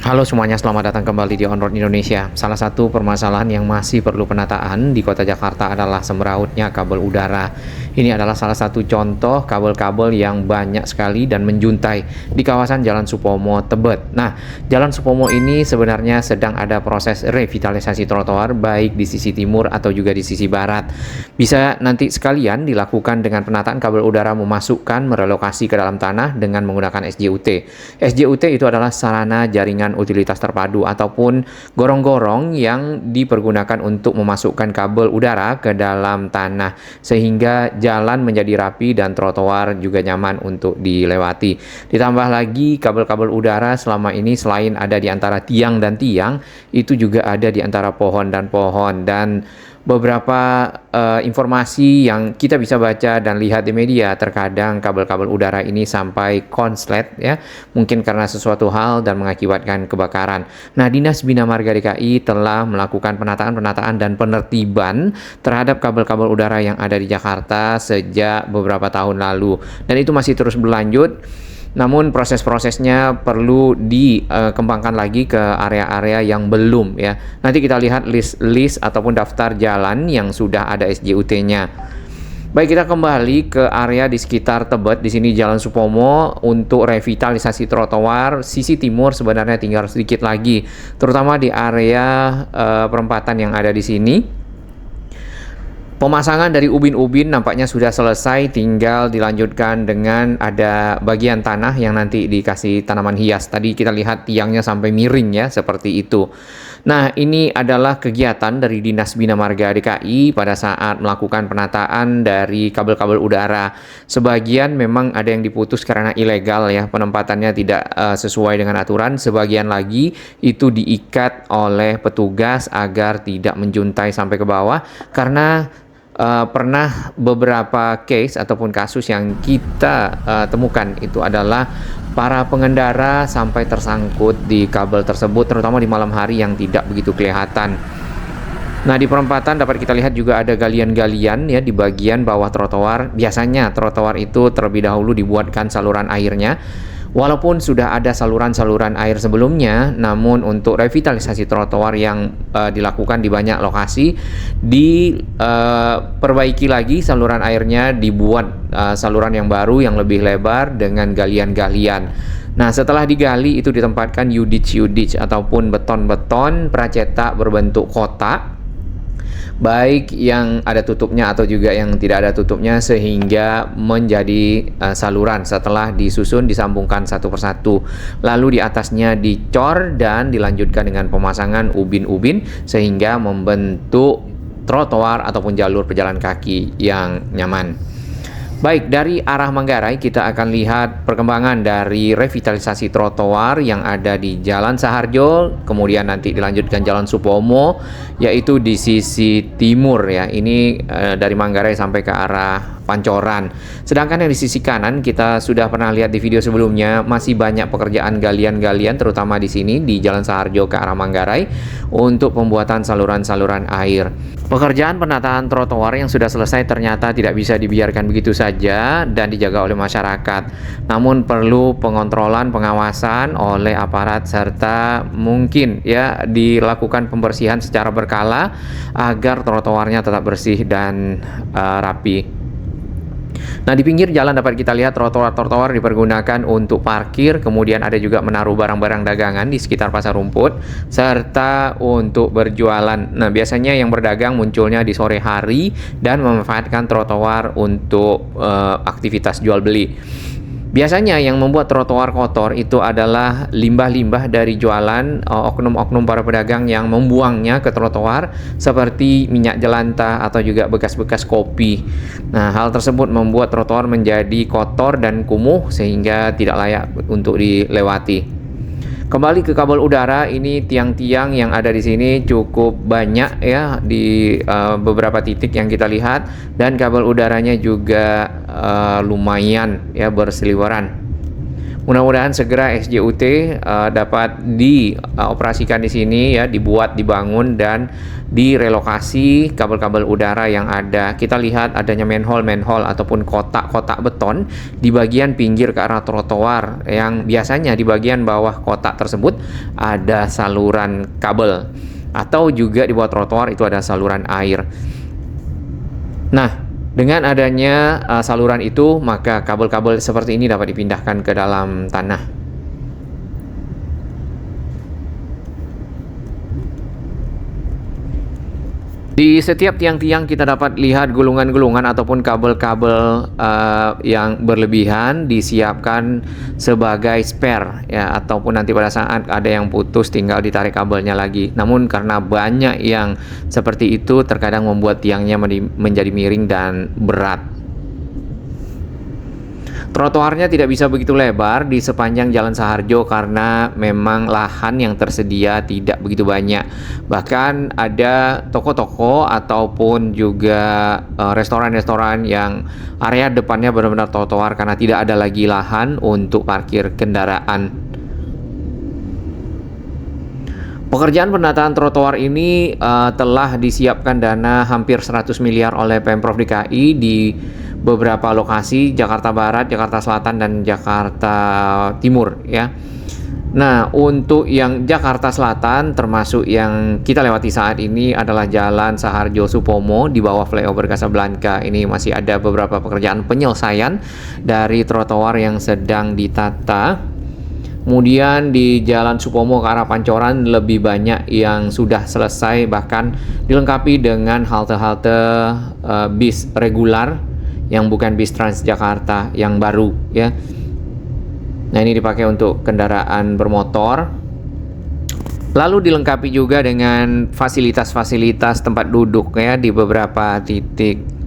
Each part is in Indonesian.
Halo semuanya, selamat datang kembali di On Road Indonesia. Salah satu permasalahan yang masih perlu penataan di kota Jakarta adalah semerautnya kabel udara. Ini adalah salah satu contoh kabel-kabel yang banyak sekali dan menjuntai di kawasan Jalan Supomo, Tebet. Nah, Jalan Supomo ini sebenarnya sedang ada proses revitalisasi trotoar baik di sisi timur atau juga di sisi barat. Bisa nanti sekalian dilakukan dengan penataan kabel udara memasukkan merelokasi ke dalam tanah dengan menggunakan SJUT. SJUT itu adalah sarana jaringan utilitas terpadu ataupun gorong-gorong yang dipergunakan untuk memasukkan kabel udara ke dalam tanah sehingga jalan menjadi rapi dan trotoar juga nyaman untuk dilewati. Ditambah lagi kabel-kabel udara selama ini selain ada di antara tiang dan tiang, itu juga ada di antara pohon dan pohon, dan beberapa informasi yang kita bisa baca dan lihat di media, terkadang kabel-kabel udara ini sampai konslet ya, mungkin karena sesuatu hal dan mengakibatkan kebakaran. Nah, Dinas Bina Marga DKI telah melakukan penataan dan penertiban terhadap kabel-kabel udara yang ada di Jakarta sejak beberapa tahun lalu, dan itu masih terus berlanjut. Namun proses-prosesnya perlu dikembangkan lagi ke area-area yang belum ya. Nanti kita lihat list ataupun daftar jalan yang sudah ada SJUT-nya. Baik, kita kembali ke area di sekitar Tebet. Di sini Jalan Supomo untuk revitalisasi trotoar sisi timur sebenarnya tinggal sedikit lagi, terutama di area perempatan yang ada di sini. Pemasangan dari ubin-ubin nampaknya sudah selesai, tinggal dilanjutkan dengan ada bagian tanah yang nanti dikasih tanaman hias. Tadi kita lihat tiangnya sampai miring ya, seperti itu. Nah, ini adalah kegiatan dari Dinas Bina Marga DKI pada saat melakukan penataan dari kabel-kabel udara. Sebagian memang ada yang diputus karena ilegal ya, penempatannya tidak sesuai dengan aturan. Sebagian lagi itu diikat oleh petugas agar tidak menjuntai sampai ke bawah, karena pernah beberapa case ataupun kasus yang kita temukan itu adalah para pengendara sampai tersangkut di kabel tersebut, terutama di malam hari yang tidak begitu kelihatan. Nah, di perempatan dapat kita lihat juga ada galian-galian ya di bagian bawah trotoar. Biasanya trotoar itu terlebih dahulu dibuatkan saluran airnya. Walaupun sudah ada saluran-saluran air sebelumnya, namun untuk revitalisasi trotoar yang dilakukan di banyak lokasi, diperbaiki lagi saluran airnya, dibuat saluran yang baru yang lebih lebar dengan galian-galian. Nah, setelah digali itu ditempatkan yudits ataupun beton-beton pracetak berbentuk kotak, baik yang ada tutupnya atau juga yang tidak ada tutupnya, sehingga menjadi saluran. Setelah disusun disambungkan satu persatu, lalu di atasnya dicor dan dilanjutkan dengan pemasangan ubin-ubin sehingga membentuk trotoar ataupun jalur pejalan kaki yang nyaman. Baik, dari arah Manggarai kita akan lihat perkembangan dari revitalisasi trotoar yang ada di Jalan Saharjo, kemudian nanti dilanjutkan Jalan Supomo, yaitu di sisi timur ya. Ini dari Manggarai sampai ke arah Pancoran. Sedangkan yang di sisi kanan kita sudah pernah lihat di video sebelumnya, masih banyak pekerjaan galian-galian terutama di sini di Jalan Saharjo ke arah Manggarai untuk pembuatan saluran-saluran air. Pekerjaan penataan trotoar yang sudah selesai ternyata tidak bisa dibiarkan begitu saja dan dijaga oleh masyarakat. Namun perlu pengontrolan, pengawasan oleh aparat, serta mungkin ya dilakukan pembersihan secara berkala agar trotoarnya tetap bersih dan rapi. Nah, di pinggir jalan dapat kita lihat trotoar-trotoar dipergunakan untuk parkir, kemudian ada juga menaruh barang-barang dagangan di sekitar pasar rumput, serta untuk berjualan. Nah, biasanya yang berdagang munculnya di sore hari dan memanfaatkan trotoar untuk aktivitas jual beli. Biasanya yang membuat trotoar kotor itu adalah limbah-limbah dari jualan, oknum-oknum para pedagang yang membuangnya ke trotoar seperti minyak jelantah atau juga bekas-bekas kopi. Nah, hal tersebut membuat trotoar menjadi kotor dan kumuh sehingga tidak layak untuk dilewati. Kembali ke kabel udara, ini tiang-tiang yang ada di sini cukup banyak ya di beberapa titik yang kita lihat, dan kabel udaranya juga lumayan ya berseliweran. Mudah-mudahan segera SJUT dapat dioperasikan di sini ya, dibuat, dibangun dan direlokasi kabel-kabel udara yang ada. Kita lihat adanya manhole ataupun kotak-kotak beton di bagian pinggir ke arah trotoar, yang biasanya di bagian bawah kotak tersebut ada saluran kabel, atau juga di bawah trotoar itu ada saluran air. Nah, dengan adanya saluran itu, maka kabel-kabel seperti ini dapat dipindahkan ke dalam tanah. Di setiap tiang-tiang kita dapat lihat gulungan-gulungan ataupun kabel-kabel yang berlebihan disiapkan sebagai spare ya, ataupun nanti pada saat ada yang putus tinggal ditarik kabelnya lagi. Namun karena banyak yang seperti itu, terkadang membuat tiangnya menjadi miring dan berat. Trotoarnya tidak bisa begitu lebar di sepanjang Jalan Saharjo karena memang lahan yang tersedia tidak begitu banyak. Bahkan ada toko-toko ataupun juga restoran-restoran yang area depannya benar-benar trotoar karena tidak ada lagi lahan untuk parkir kendaraan. Pekerjaan penataan trotoar ini telah disiapkan dana hampir 100 miliar oleh Pemprov DKI di beberapa lokasi, Jakarta Barat, Jakarta Selatan, dan Jakarta Timur ya. Nah, untuk yang Jakarta Selatan termasuk yang kita lewati saat ini adalah Jalan Saharjo Supomo di bawah flyover Casablanca. Ini masih ada beberapa pekerjaan penyelesaian dari trotoar yang sedang ditata. Kemudian di Jalan Supomo ke arah Pancoran lebih banyak yang sudah selesai, bahkan dilengkapi dengan halte-halte bis regular yang bukan bis Transjakarta yang baru ya. Nah, ini dipakai untuk kendaraan bermotor. Lalu dilengkapi juga dengan fasilitas-fasilitas tempat duduk ya di beberapa titik.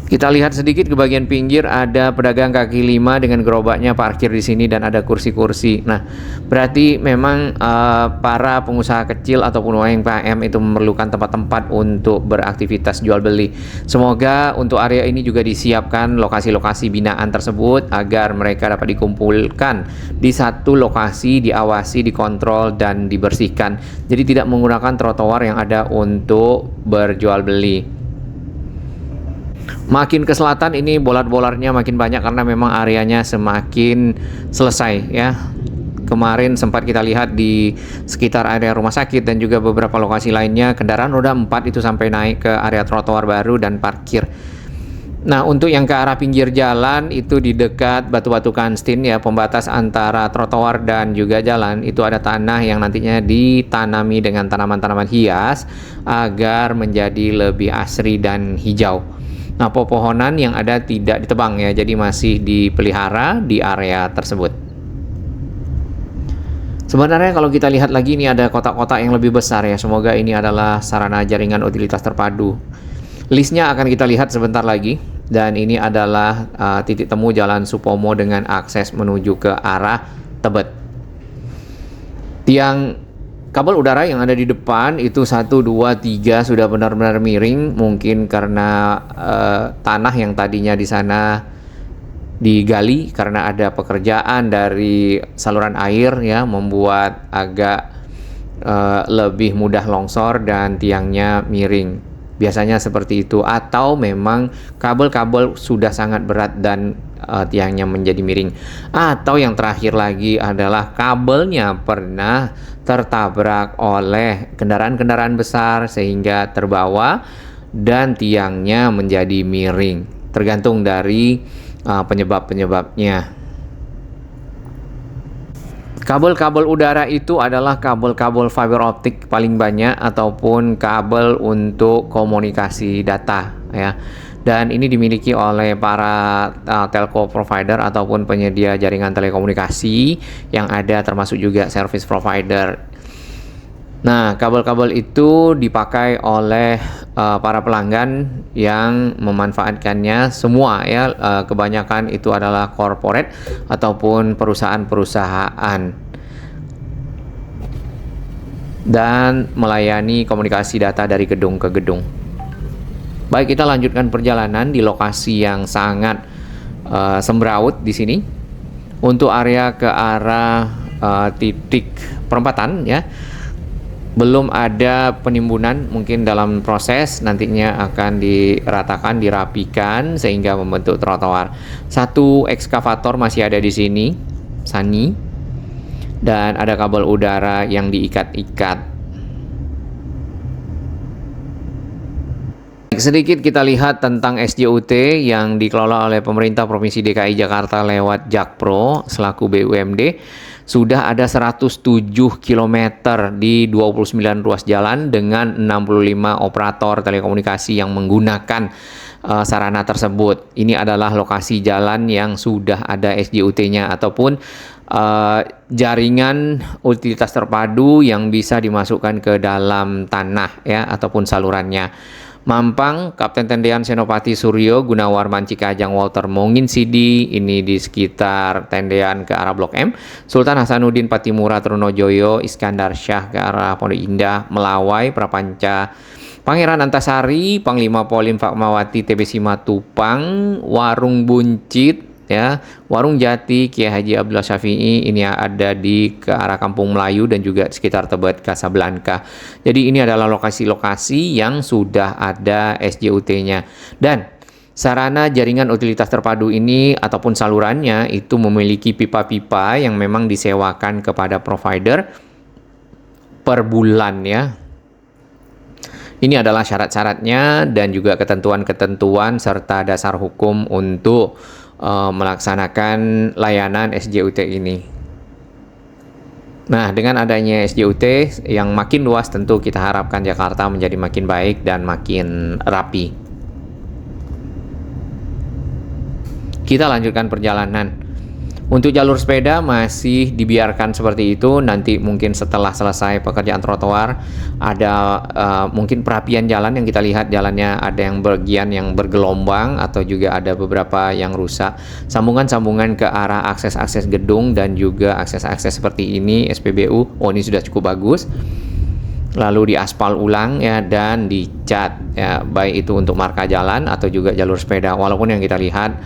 Kita lihat sedikit ke bagian pinggir, ada pedagang kaki lima dengan gerobaknya parkir di sini dan ada kursi-kursi. Nah, berarti memang para pengusaha kecil ataupun UMKM itu memerlukan tempat-tempat untuk beraktivitas jual beli. Semoga untuk area ini juga disiapkan lokasi-lokasi binaan tersebut agar mereka dapat dikumpulkan di satu lokasi, diawasi, dikontrol dan dibersihkan. Jadi tidak menggunakan trotoar yang ada untuk berjual beli. Makin ke selatan ini bolat-bolarnya makin banyak karena memang areanya semakin selesai ya. Kemarin sempat kita lihat di sekitar area rumah sakit dan juga beberapa lokasi lainnya, kendaraan roda 4 itu sampai naik ke area trotoar baru dan parkir. Nah, untuk yang ke arah pinggir jalan itu di dekat batu-batu kanstin ya, pembatas antara trotoar dan juga jalan, itu ada tanah yang nantinya ditanami dengan tanaman-tanaman hias agar menjadi lebih asri dan hijau. Nah, pepohonan yang ada tidak ditebang ya, jadi masih dipelihara di area tersebut. Sebenarnya kalau kita lihat lagi, ini ada kotak-kotak yang lebih besar ya. Semoga ini adalah sarana jaringan utilitas terpadu. Listnya akan kita lihat sebentar lagi. Dan ini adalah titik temu Jalan Supomo dengan akses menuju ke arah Tebet. Tiang kabel udara yang ada di depan itu 1, 2, 3 sudah benar-benar miring, mungkin karena tanah yang tadinya di sana digali karena ada pekerjaan dari saluran air ya, membuat agak lebih mudah longsor dan tiangnya miring. Biasanya seperti itu, atau memang kabel-kabel sudah sangat berat dan tiangnya menjadi miring. Atau yang terakhir lagi adalah kabelnya pernah tertabrak oleh kendaraan-kendaraan besar sehingga terbawa dan tiangnya menjadi miring. Tergantung dari penyebab-penyebabnya. Kabel-kabel udara itu adalah kabel-kabel fiber optik paling banyak ataupun kabel untuk komunikasi data ya. Dan ini dimiliki oleh para telco provider ataupun penyedia jaringan telekomunikasi yang ada, termasuk juga service provider. Nah, kabel-kabel itu dipakai oleh para pelanggan yang memanfaatkannya semua ya. Kebanyakan itu adalah corporate ataupun perusahaan-perusahaan dan melayani komunikasi data dari gedung ke gedung. Baik, kita lanjutkan perjalanan di lokasi yang sangat sembraut di sini. Untuk area ke arah titik perempatan ya, belum ada penimbunan, mungkin dalam proses nantinya akan diratakan, dirapikan sehingga membentuk trotoar. Satu ekskavator masih ada di sini, Sani, dan ada kabel udara yang diikat-ikat. Sedikit kita lihat tentang SJUT yang dikelola oleh pemerintah Provinsi DKI Jakarta lewat Jakpro selaku BUMD. Sudah ada 107 km di 29 ruas jalan dengan 65 operator telekomunikasi yang menggunakan sarana tersebut. Ini adalah lokasi jalan yang sudah ada SJUT-nya ataupun jaringan utilitas terpadu yang bisa dimasukkan ke dalam tanah ya ataupun salurannya. Mampang, Kapten Tendean Senopati Suryo, Gunawarman Cikajang, Walter Mongin Sidi, ini di sekitar Tendean ke arah Blok M, Sultan Hasanuddin Patimura Trunojoyo, Iskandar Syah ke arah Pondok Indah, Melawai, Prapanca, Pangeran Antasari, Panglima Polim Fatmawati, TB Simatupang, Warung Buncit, ya, Warung Jati, Kiai Haji Abdullah Syafi'i, ini ada di ke arah Kampung Melayu dan juga sekitar Tebet Kasablanka. Jadi ini adalah lokasi-lokasi yang sudah ada SJUT-nya. Dan sarana jaringan utilitas terpadu ini ataupun salurannya itu memiliki pipa-pipa yang memang disewakan kepada provider per bulan ya. Ini adalah syarat-syaratnya dan juga ketentuan-ketentuan serta dasar hukum untuk melaksanakan layanan SJUT ini. Nah, dengan adanya SJUT yang makin luas, tentu kita harapkan Jakarta menjadi makin baik dan makin rapi. Kita lanjutkan perjalanan. Untuk jalur sepeda masih dibiarkan seperti itu. Nanti mungkin setelah selesai pekerjaan trotoar ada mungkin perapian jalan yang kita lihat jalannya ada yang bagian yang bergelombang atau juga ada beberapa yang rusak. Sambungan-sambungan ke arah akses-akses gedung dan juga akses-akses seperti ini SPBU. Oh, ini sudah cukup bagus. Lalu diaspal ulang ya dan dicat ya, baik itu untuk marka jalan atau juga jalur sepeda. Walaupun yang kita lihat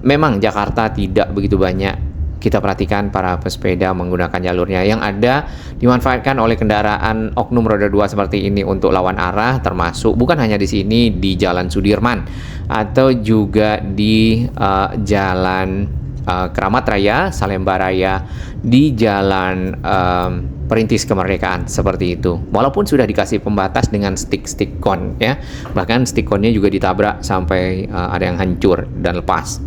memang Jakarta tidak begitu banyak kita perhatikan para pesepeda menggunakan jalurnya, yang ada dimanfaatkan oleh kendaraan oknum roda 2 seperti ini untuk lawan arah, termasuk bukan hanya di sini, di Jalan Sudirman atau juga di Jalan Keramat Raya, Salemba Raya, di Jalan Perintis Kemerdekaan seperti itu. Walaupun sudah dikasih pembatas dengan stick kon ya, bahkan stick konnya juga ditabrak sampai ada yang hancur dan lepas.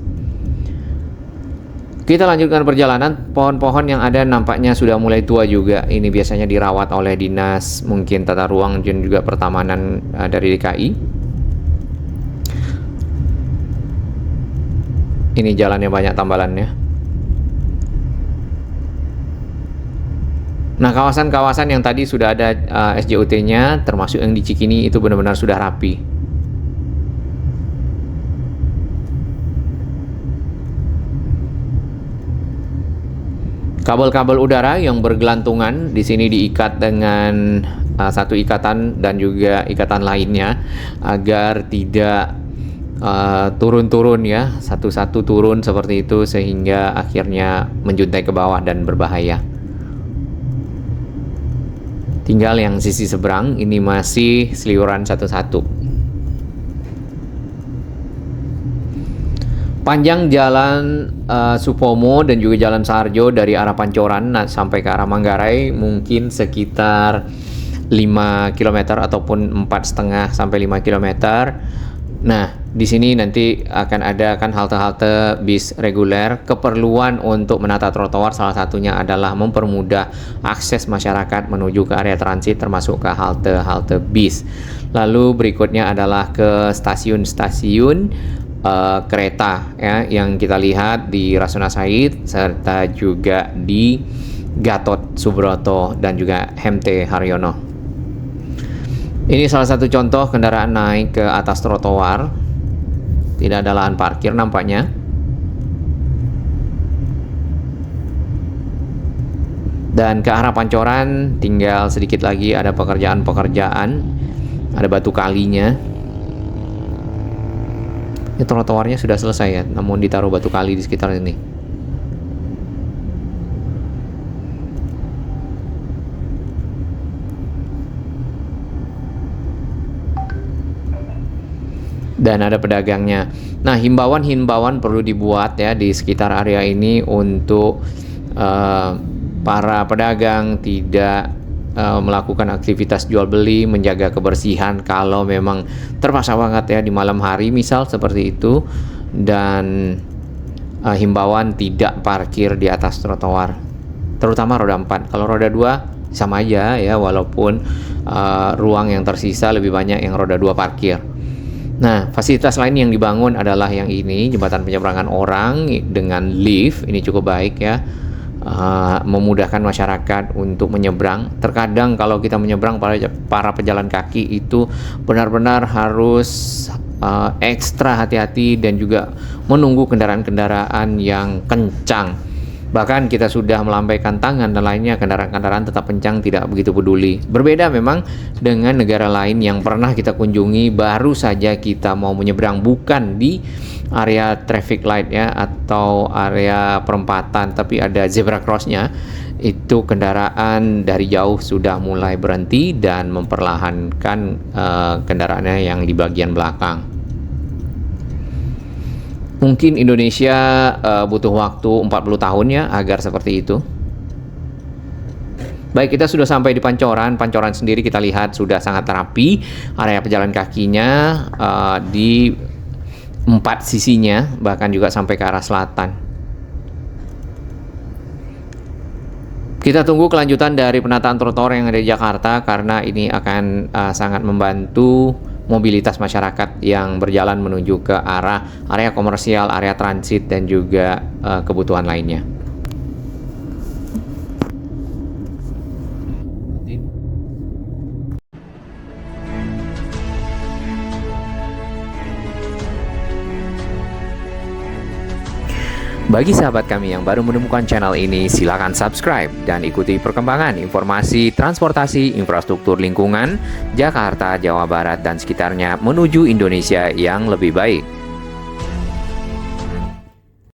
Kita lanjutkan perjalanan. Pohon-pohon yang ada nampaknya sudah mulai tua juga. Ini biasanya dirawat oleh dinas mungkin tata ruang dan juga pertamanan dari DKI. Ini jalannya banyak tambalannya. Nah, kawasan-kawasan yang tadi sudah ada SJUT-nya, termasuk yang di Cikini, itu benar-benar sudah rapi. Kabel-kabel udara yang bergelantungan di sini diikat dengan satu ikatan dan juga ikatan lainnya agar tidak turun-turun ya, satu-satu turun seperti itu sehingga akhirnya menjuntai ke bawah dan berbahaya. Tinggal yang sisi seberang ini masih seliuran satu-satu. Panjang jalan Supomo dan juga jalan Sarjo dari arah Pancoran sampai ke arah Manggarai mungkin sekitar 5 km ataupun 4,5 sampai 5 km. Nah, di sini nanti akan ada kan halte-halte bis reguler. Keperluan untuk menata trotoar salah satunya adalah mempermudah akses masyarakat menuju ke area transit termasuk ke halte-halte bis. Lalu berikutnya adalah ke stasiun-stasiun kereta ya, yang kita lihat di Rasuna Said serta juga di Gatot Subroto dan juga HMT Haryono. Ini salah satu contoh kendaraan naik ke atas trotoar. Tidak ada lahan parkir nampaknya. Dan ke arah Pancoran tinggal sedikit lagi ada pekerjaan-pekerjaan. Ada batu kalinya. Ini trotoarnya sudah selesai ya, namun ditaruh batu kali di sekitar ini. dan ada pedagangnya. Nah, himbauan-himbauan perlu dibuat ya di sekitar area ini untuk para pedagang tidak melakukan aktivitas jual beli, menjaga kebersihan kalau memang terpaksa banget ya di malam hari misal seperti itu, dan himbauan tidak parkir di atas trotoar, terutama roda 4. Kalau roda 2 sama aja ya, walaupun ruang yang tersisa lebih banyak yang roda 2 parkir. Nah, fasilitas lain yang dibangun adalah yang ini, jembatan penyeberangan orang dengan lift. Ini cukup baik ya, memudahkan masyarakat untuk menyeberang. Terkadang kalau kita menyeberang, para pejalan kaki itu benar-benar harus ekstra hati-hati dan juga menunggu kendaraan-kendaraan yang kencang. Bahkan kita sudah melambaikan tangan dan lainnya, kendaraan-kendaraan tetap kencang, tidak begitu peduli. Berbeda memang dengan negara lain yang pernah kita kunjungi, baru saja kita mau menyeberang, bukan di area traffic light ya atau area perempatan, tapi ada zebra crossnya. Itu kendaraan dari jauh sudah mulai berhenti dan memperlahankan kendaraannya yang di bagian belakang. Mungkin Indonesia butuh waktu 40 tahun ya agar seperti itu. Baik, kita sudah sampai di Pancoran. Pancoran sendiri kita lihat sudah sangat rapi. Area pejalan kakinya di 4 sisinya, bahkan juga sampai ke arah selatan. Kita tunggu kelanjutan dari penataan trotoar yang ada di Jakarta, karena ini akan sangat membantu mobilitas masyarakat yang berjalan menuju ke arah area komersial, area transit, dan juga kebutuhan lainnya. Bagi sahabat kami yang baru menemukan channel ini, silakan subscribe dan ikuti perkembangan informasi transportasi, infrastruktur lingkungan, Jakarta, Jawa Barat, dan sekitarnya menuju Indonesia yang lebih baik.